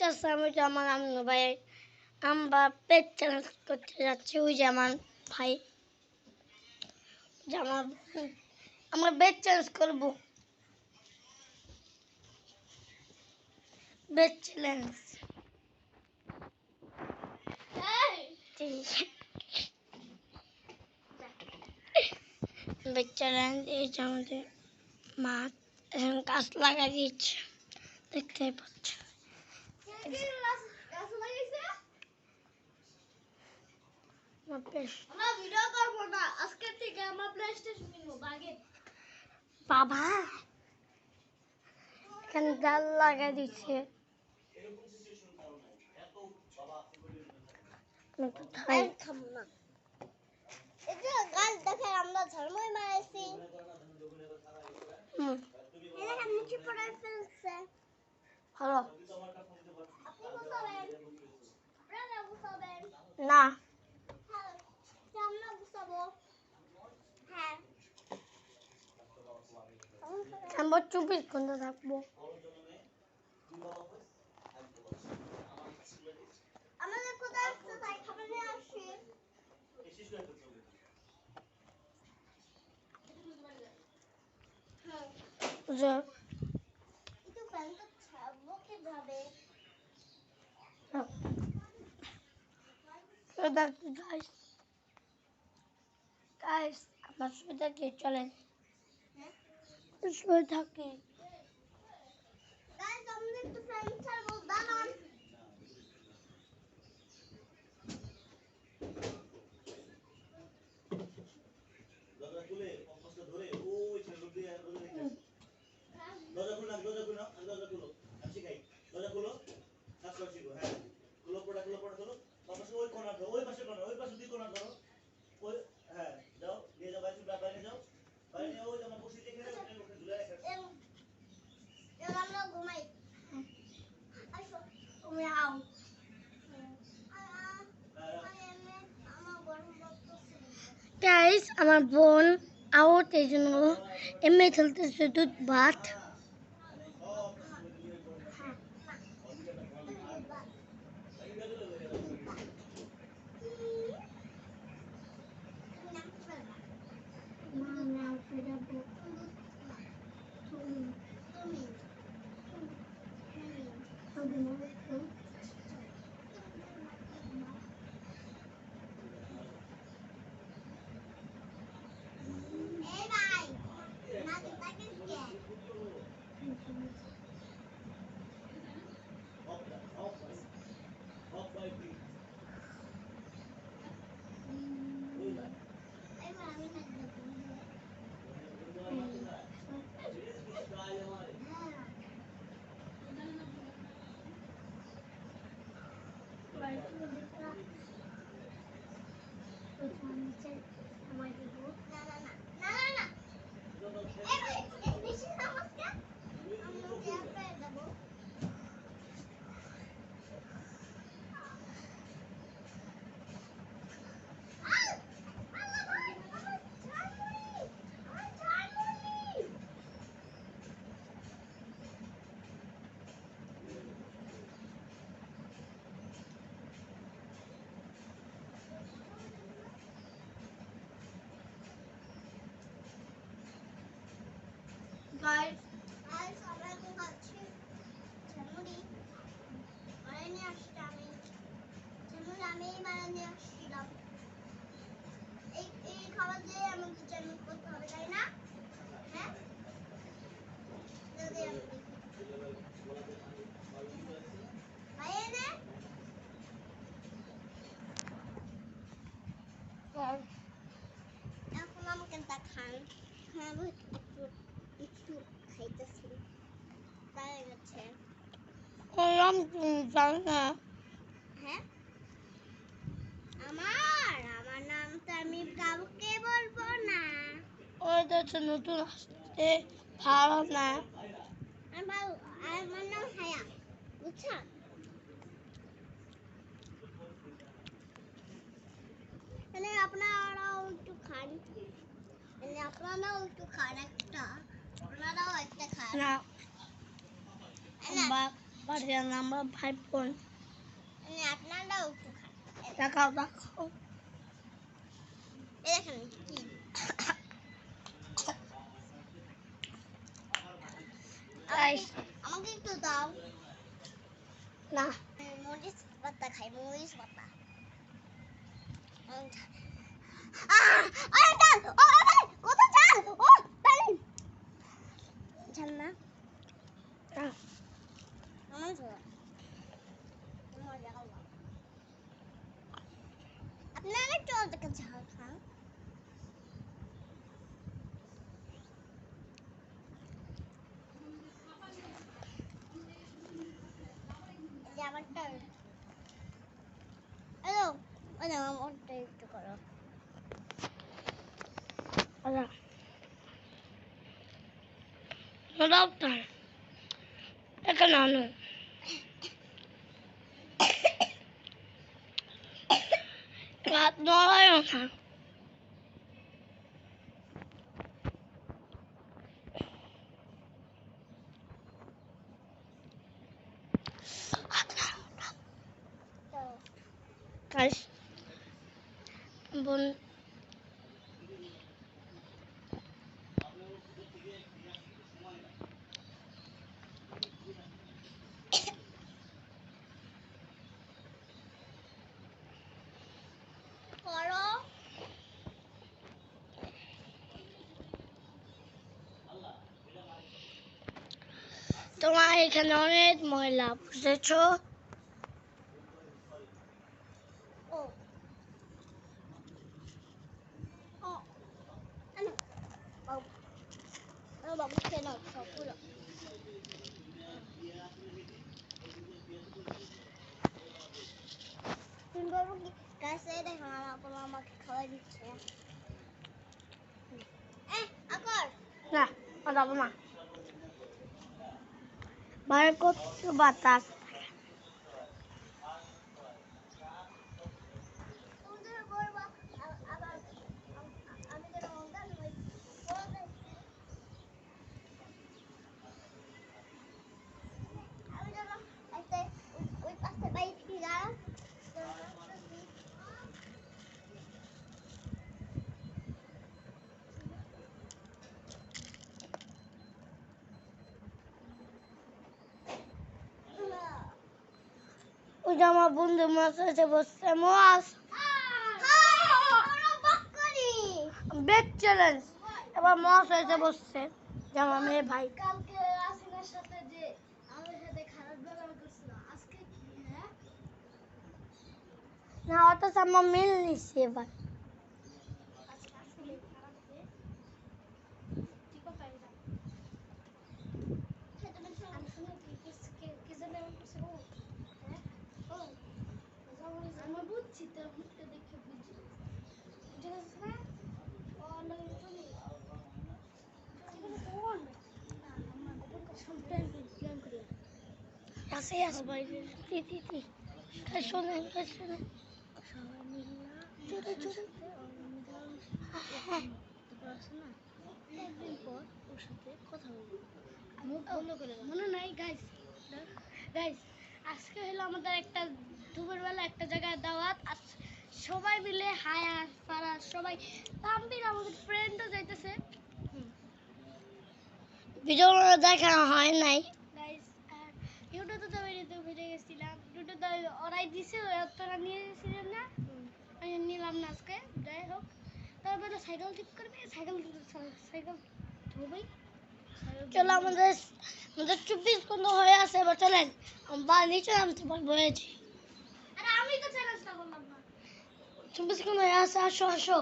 দেখতেছি আমি যে আমার আম্মু ভাই আমরা পেট চ্যালেঞ্জ করতে যাচ্ছি। ওই যে আমার ভাই যে আমরা বেড চ্যালেঞ্জ করবো। বেড চ্যালেঞ্জ বেড চ্যালেঞ্জ এই যে আমাদের মা এখন গাছ লাগাই দিচ্ছে, দেখতেই পাচ্ছ। বাবা এখানে জাল লাগাই দিচ্ছে। না আমরা 24 ঘন্টা থাকবো। গাইস আমার শুয়ে থাকি, চলেন শুয়ে থাকি। গাইস আমার বোন আউট, এই জন্য এমনি খেলতেছে দুধ ভাত। Guys, আমরা এখন খাচ্ছি ঝালমুড়ি। বানিয়ে আসছি আমি, ঝালমুড়ি আমি বানিয়ে আসছিলাম। এই খাবার দিয়ে আমাদের চ্যালেঞ্জ করতে হবে, তাই না? হ্যাঁ, যদি আমি এখন আমাকে দেখান, একটু খাইতেছি তাই গেছে। হ্যাঁ, আমার নাম তো আমি কাউকে বলবো না। ওইটা তো নতুন আসছে, ভালো না। আমার নাম হায়া, বুঝছো? তাহলে আপনারাও একটু খান, আপনারাও একটু খান, আপনারাও একটা খান না। বাড়ির নাম্বার 5 পয়েন্ট আপনারাও একটু খান দেখাও দেখাও এই দেখেন কি আমাকে একটু দাও না মরিচ পাতা খাই মরিচ পাতা আপনারা চল দেখে ঝাল খান আমারটা হ্যালো আমারটা একটু করো এখানে আনো হাত নড়ায় না guys বোন তোমার এখানে অনেক ময়লা বুঝেছো বাবু খেয়ে নাও সবগুলো তুমি বাবু কি গাছে দেখো আমার আমাকে খাওয়াই দিচ্ছে না যাবো না বাইরে কত বাতাস ওই যে আমার বন্ধু মাছ এসে বসছে মাছ বেড চ্যালেঞ্জ এবার মাছ এসে বসছে যে আমার মেয়ে ভাই কালকে আসিনের সাথে যে আমাদের সাথে খারাপ ব্যবহার করছিল আজকে কি হ্যাঁ না ওটা আমার মিল নিচ্ছে এবার Así es, sí, sí, sí. Şöyle. মনে নাই গাইস আজকে হলো আমাদের একটা দুপুরবেলা একটা জায়গায় দাওয়াত সবাই মিলে হায়াত ফারাজ সবাই তানভীর আমাদের ফ্রেন্ডও যাইতেছে ভিডিও দেখা হয় নাই গাইস ইউটিউবে তো ভিডিও গেছিলাম ইউটিউবে ওরাই দিছে তোরা নিয়ে গেছিলেন না আমি নিলাম না আজকে যাই হোক তারপরে সাইকেল ঠিক করবে সাইকেল ধোবই চলো আমাদের 24 ঘন্টা হয়ে আছে এবার চলেন বা নিচে নামতে পারবো হয়েছি আরে আমি তো চ্যালেঞ্জটা করলাম না 24 ঘন্টা হয়ে আছে আসো